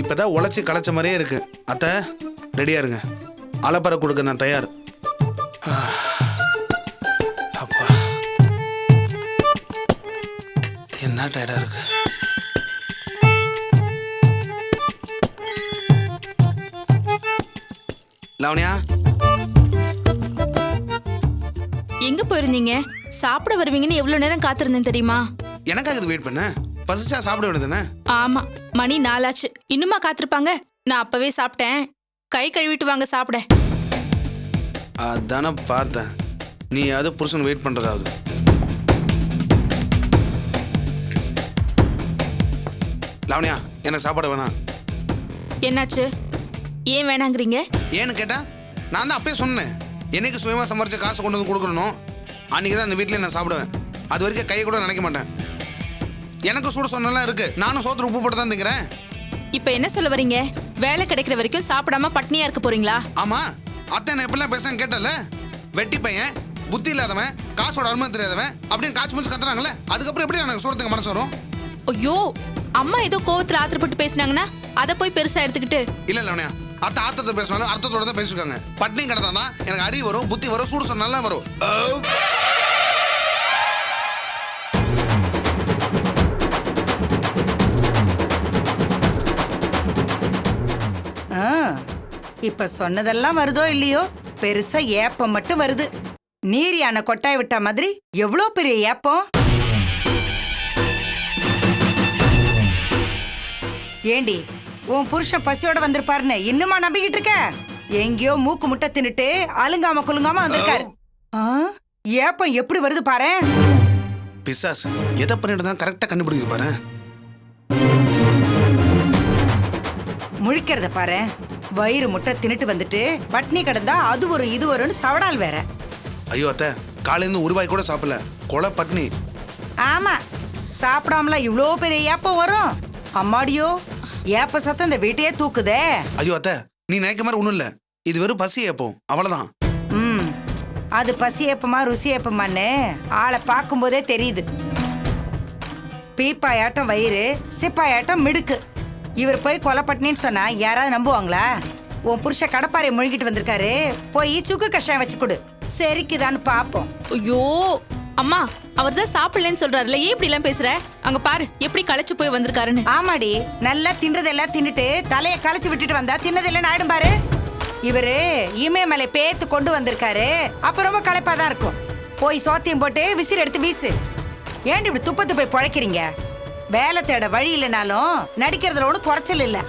இப்பதான் உழைச்சி களைச்ச மாதிரியே இருக்கு. அத்தை ரெடியா இருங்க, அலப்பறை கொடுக்க நான் தயார். அப்பா என்ன டயர்டா இருக்கு. லாவண்யா, எங்க போயிருந்தீங்க? சாப்பிட வருவீங்கன்னு எவ்வளவு நேரம் காத்திருந்தேன் தெரியுமா? எனக்காக இது வெயிட் பண்ண? பசிச்சா சாப்பிட வேண்டியதுதானே? ஆமா, மணி 4 ஆச்சு. இன்னுமா காத்திருப்பாங்க? நான் அப்பவே சாப்பிட்டேன். கை கழுவிட்டு வாங்க சாப்பிட. அதானே பார்த்தேன். நீ அது புருஷன் வெயிட் பண்றதாவது. லாவண்யா, எனக்கு சாப்பாடு வேணாம். என்னாச்சு? ஏன் வேணாங்கிறீங்க? ஏன்னு கேட்டா நான் தான் அப்பயே சொன்னேன், என்னைக்கு சுயமா சம்பாரிச்ச காசு கொண்டு வந்து கொடுக்கணும் அன்னைக்கு தான் இந்த வீட்டில் நான் சாப்பிடுவேன். அது வரைக்கும் கையை கூட நினைக்க மாட்டேன். எனக்கு சூடு சொன்னலாம் இருக்கு. நானும் சோத்துல உப்பு போட்டு தான் திங்கிறேன். இப்ப என்ன சொல்ல வரீங்க? வேலை கிடைக்கிற வரைக்கும் சாப்பிடாம பட்னியா இருக்க போறீங்களா? ஆமா, அத்தை நான் எப்படிலாம் பேசுறேன்னு கேட்டல. வெட்டி பையன், புத்தி இல்லாதவன், காசோட அருமை தெரியாதவன் அப்படின்னு காய்ச்சி மூச்சு கத்துறாங்கல்ல, அதுக்கப்புறம் எப்படி எனக்கு சோறத்துக்கு மனசு வரும்? ஐயோ, அம்மா ஏதோ கோவத்துல ஆத்திரப்பட்டு பேசினாங்கன்னா அதை போய் பெருசா எடுத்துக்கிட்டு. இல்ல இல்ல, அத்தை ஆத்திரத்தை பேசினாலும் அர்த்தத்தோட தான் பேசிருக்காங்க. பட்னி கிடந்தா தான் எனக்கு அறிவு வரும், புத்தி வரும், சூடு சொன்னாலும் வரும். இப்ப சொன்னதெல்லாம் வருதோ இல்லையோ, பெருசா ஏப்பம் மட்டும் வருது. நீர் யானை கொட்டாய் விட்ட மாதிரி எவ்வளோ பெரிய ஏப்பம். ஏண்டி, உன் புருஷன் பசியோட வந்திருப்பாருன்னு இன்னுமா நம்பிக்கிட்டு இருக்க? எங்கேயோ மூக்கு முட்டை தின்னுட்டு அலுங்காம குலுங்காம வந்திருக்காரு. ஏப்பம் எப்படி வருது பாரு. பிசாசு எதை பண்ணிட்டு தான் கரெக்டா கண்டுபிடிக்குது பாரு. முழிக்கிறத பாரு. வயிறு முட்டை தின்னுட்டு வந்துட்டு பட்னி கிடந்தா அது வரும் இது வரும்னு சவடால் வேற. ஐயோ அத்தை, காலையில ஒரு ரூபாய் கூட சாப்பிடல, கொலை பட்னி. ஆமா, சாப்பிடாமல இவ்வளோ பெரிய ஏப்பம் வரும். அம்மாடியோ, ஏப்ப சத்தம் இந்த வீட்டையே தூக்குதே. ஐயோ அத்தை, நீ நினைக்க மாதிரி ஒண்ணும் இல்ல. இது வெறும் பசி ஏப்பம், அவ்வளவுதான். அது பசி ஏப்பமா ருசி ஏப்பமான்னு ஆளை பார்க்கும் போதே தெரியுது. பீப்பாயாட்டம் வயிறு, சிப்பாயாட்டம் மிடுக்கு. இவர் போய் கொலைப்பட்டினின்னு சொன்னா யாராவது நம்புவாங்களா? உன் புருஷ கடப்பாறை முழுகிட்டு வந்திருக்காரு, போய் சுக்கு கஷாயம் வச்சு கொடு, சரிக்குதான்னு பாப்போம். ஐயோ அம்மா, அவர் தான் சாப்பிடலன்னு சொல்றாருல, ஏன் இப்படி எல்லாம் பேசுற? அங்க பாரு எப்படி களைச்சு போய் வந்திருக்காருன்னு. ஆமாடி, நல்லா தின்றதெல்லாம் தின்னுட்டு தலையை களைச்சு விட்டுட்டு வந்தா தின்னதெல்லாம் ஆயிடும் பாரு. இவரு இமயமலை பேத்து கொண்டு வந்திருக்காரு, அப்ப ரொம்ப களைப்பாதான் இருக்கும். போய் சோத்தியம் போட்டு விசிறு எடுத்து வீசு. ஏன்டி இப்படி துப்பத்து போய் பழைக்கிறீங்க? வேலை தேட வழி இல்லைனாலும் நடிக்கிறதுல ஒன்றும் குறைச்சல் இல்லை.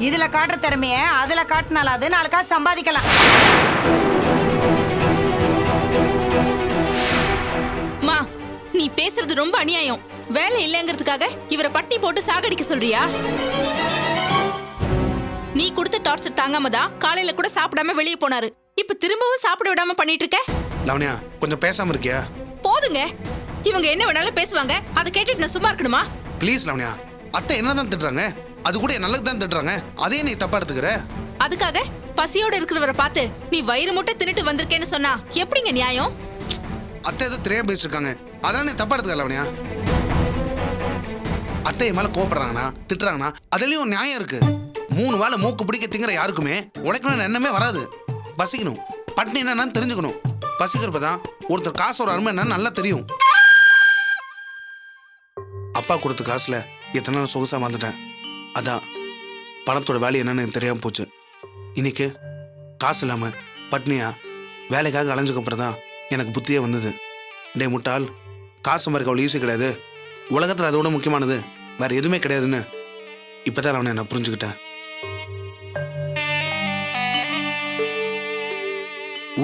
இதுல காட்டுற திறமைய அதுல காட்டினாலும் அது நாளுக்கா சம்பாதிக்கலாம். மா, நீ பேசுறது ரொம்ப அநியாயம். வேலை இல்லைங்கிறதுக்காக இவரை பட்டி போட்டு சாகடிக்க சொல்றியா? நீ கொடுத்த டார்ச்சர் தாங்காம தான் காலையில கூட சாப்பிடாம வெளியே போனாரு. இப்ப திரும்பவும் சாப்பிட விடாம பண்ணிட்டு இருக்க. லாவண்யா, கொஞ்சம் பேசாம இருக்கியா? போதுங்க, இவங்க என்ன வேணாலும் பேசுவாங்க, அதை கேட்டுட்டு நான் சும்மா இருக்கணுமா? ப்ளீஸ் லாவண்யா, அத்தை என்னதான் திட்டுறாங்க, அது கூட நல்லது தான் திட்டுறாங்க, அதே நீ தப்பா எடுத்துக்கிற. அதுக்காக பசியோட இருக்கிறவரை பார்த்து நீ வயிறு முட்டை தின்னுட்டு வந்திருக்கேன்னு சொன்னா எப்படிங்க நியாயம்? அத்தை ஏதோ தெரியாம பேசிருக்காங்க, அதெல்லாம் நீ தப்பா எடுத்துக்க லாவண்யா. அத்தை என் மேல கோபப்படுறாங்கன்னா திட்டுறாங்கன்னா அதுலயும் ஒரு நியாயம் இருக்கு. 3 வேளை மூக்கு பிடிக்க திங்கிற யாருக்குமே உழைக்கணும்னு எண்ணமே வராது. பசிக்கணும், பட்னி என்னன்னு தெரிஞ்சுக்கணும். பசிக்கிறப்பதான் ஒருத்தர் காசோட அருமை என்னன்னு நல்லா தெரியும். அப்பா கொடுத்த காசுல எத்தனை நாள் சொகுசா வந்துட்டேன். அதான் பணத்தோட வேலை என்னன்னு எனக்கு தெரியாம போச்சு. இன்னைக்கு காசு இல்லாம பட்னியா வேலைக்காக அலைஞ்சுக்கப்புறம் தான் எனக்கு புத்தியே வந்தது. டே முட்டாள், காசு சம்பாதிக்க அவ்வளோ ஈஸி கிடையாது. உலகத்தில் அதோட முக்கியமானது வேற எதுவுமே கிடையாதுன்னு இப்பதான் அவனை நான் புரிஞ்சுக்கிட்டேன்.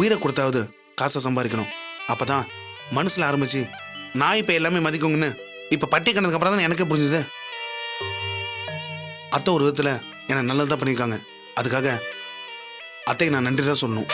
உயிரை கொடுத்தாவது காசை சம்பாதிக்கணும், அப்பதான் மனசுல ஆரம்பிச்சு நான் இப்ப எல்லாமே மதிக்குங்கன்னு இப்ப பட்டி கணதுக்கு அப்புறம் தான் எனக்கே புரிஞ்சுது. அத்தை ஒரு விதத்துல என்ன நல்லதுதான் பண்ணியிருக்காங்க. அதுக்காக அத்தைக்கு நான் நன்றி தான் சொல்லணும்.